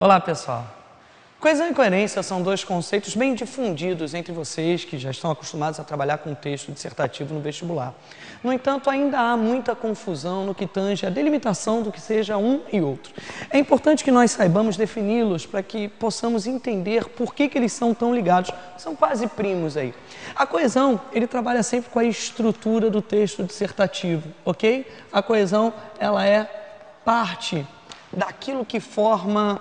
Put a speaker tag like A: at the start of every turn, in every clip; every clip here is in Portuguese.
A: Olá, pessoal. Coesão e coerência são dois conceitos bem difundidos entre vocês que já estão acostumados a trabalhar com texto dissertativo no vestibular. No entanto, ainda há muita confusão no que tange a delimitação do que seja um e outro. É importante que nós saibamos defini-los para que possamos entender por que eles são tão ligados. São quase primos aí. A coesão, ele trabalha sempre com a estrutura do texto dissertativo, ok? A coesão, ela é parte daquilo que formam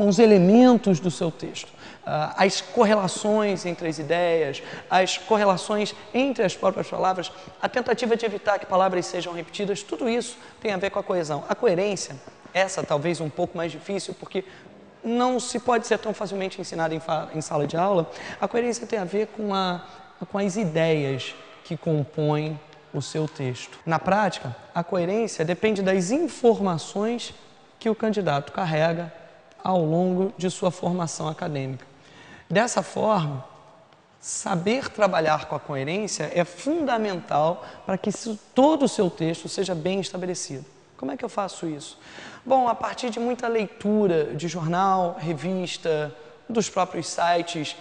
A: os elementos do seu texto. As correlações entre as ideias, as correlações entre as próprias palavras, a tentativa de evitar que palavras sejam repetidas, tudo isso tem a ver com a coesão. A coerência, essa talvez um pouco mais difícil, porque não se pode ser tão facilmente ensinada em sala de aula. A coerência tem a ver com as ideias que compõem o seu texto. Na prática, a coerência depende das informações que o candidato carrega ao longo de sua formação acadêmica. Dessa forma, saber trabalhar com a coerência é fundamental para que todo o seu texto seja bem estabelecido. Como é que eu faço isso? Bom, a partir de muita leitura de jornal, revista, dos próprios sites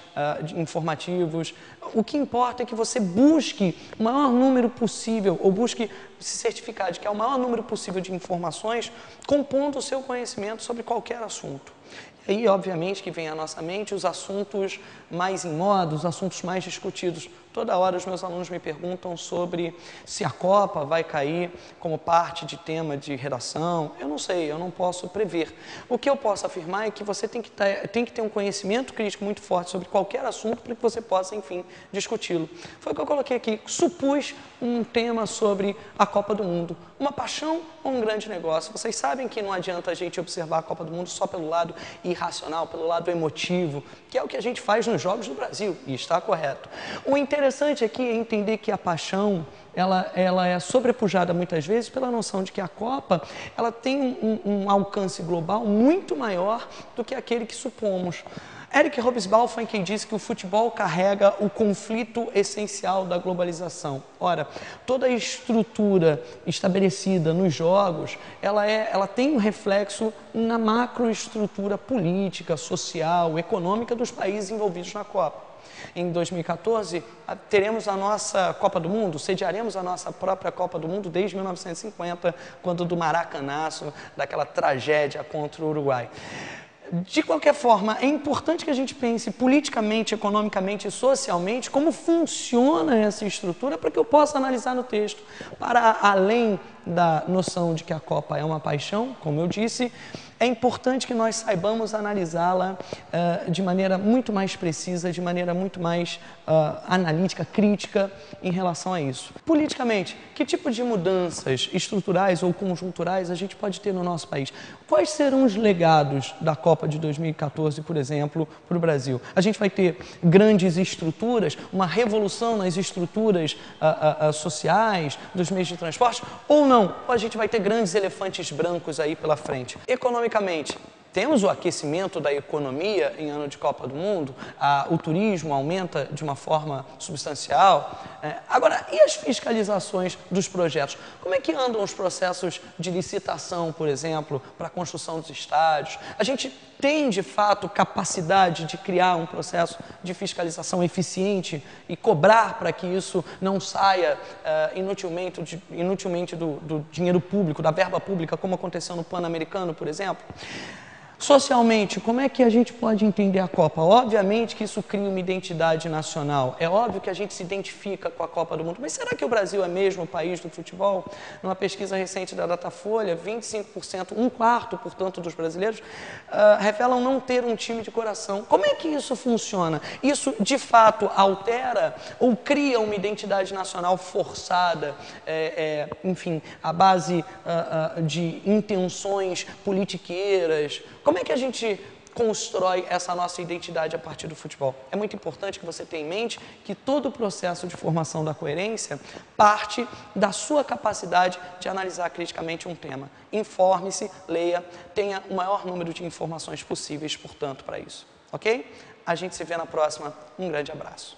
A: informativos. O que importa é que você busque o maior número possível, ou busque se certificar de que é o maior número possível de informações, compondo o seu conhecimento sobre qualquer assunto. E aí, obviamente, que vem à nossa mente os assuntos mais em moda, os assuntos mais discutidos. Toda hora os meus alunos me perguntam sobre se a Copa vai cair como parte de tema de redação. Eu não sei, eu não posso prever. O que eu posso afirmar é que você tem que ter um conhecimento crítico muito forte sobre qualquer assunto para que você possa, enfim, discuti-lo. Foi o que eu coloquei aqui. Supus um tema sobre a Copa do Mundo. Uma paixão ou um grande negócio? Vocês sabem que não adianta a gente observar a Copa do Mundo só pelo lado irracional, pelo lado emotivo, que é o que a gente faz nos Jogos do Brasil, e está correto. O interessante aqui é entender que a paixão, ela é sobrepujada muitas vezes pela noção de que a Copa, ela tem um alcance global muito maior do que aquele que supomos. Eric Hobsbawm foi quem disse que o futebol carrega o conflito essencial da globalização. Ora, toda a estrutura estabelecida nos jogos, ela tem um reflexo na macroestrutura política, social, econômica dos países envolvidos na Copa. Em 2014, teremos a nossa Copa do Mundo, sediaremos a nossa própria Copa do Mundo desde 1950, quando do Maracanaço, daquela tragédia contra o Uruguai. De qualquer forma, é importante que a gente pense politicamente, economicamente e socialmente como funciona essa estrutura para que eu possa analisar no texto. Para além da noção de que a Copa é uma paixão, como eu disse, é importante que nós saibamos analisá-la de maneira muito mais precisa, de maneira muito mais analítica, crítica em relação a isso. Politicamente, que tipo de mudanças estruturais ou conjunturais a gente pode ter no nosso país? Quais serão os legados da Copa de 2014, por exemplo, para o Brasil? A gente vai ter grandes estruturas, uma revolução nas estruturas sociais, dos meios de transporte, ou não? Ou a gente vai ter grandes elefantes brancos aí pela frente? Economicamente, temos o aquecimento da economia em ano de Copa do Mundo, o turismo aumenta de uma forma substancial. Agora, e as fiscalizações dos projetos? Como é que andam os processos de licitação, por exemplo, para a construção dos estádios? A gente tem, de fato, capacidade de criar um processo de fiscalização eficiente e cobrar para que isso não saia inutilmente do dinheiro público, da verba pública, como aconteceu no Pan-Americano, por exemplo? Socialmente, como é que a gente pode entender a Copa? Obviamente que isso cria uma identidade nacional. É óbvio que a gente se identifica com a Copa do Mundo. Mas será que o Brasil é mesmo o país do futebol? Numa pesquisa recente da Datafolha, 25%, um quarto, portanto, dos brasileiros revelam não ter um time de coração. Como é que isso funciona? Isso, de fato, altera ou cria uma identidade nacional forçada, enfim, à base de intenções politiqueiras? Como é que a gente constrói essa nossa identidade a partir do futebol? É muito importante que você tenha em mente que todo o processo de formação da coerência parte da sua capacidade de analisar criticamente um tema. Informe-se, leia, tenha o maior número de informações possíveis, portanto, para isso. Ok? A gente se vê na próxima. Um grande abraço.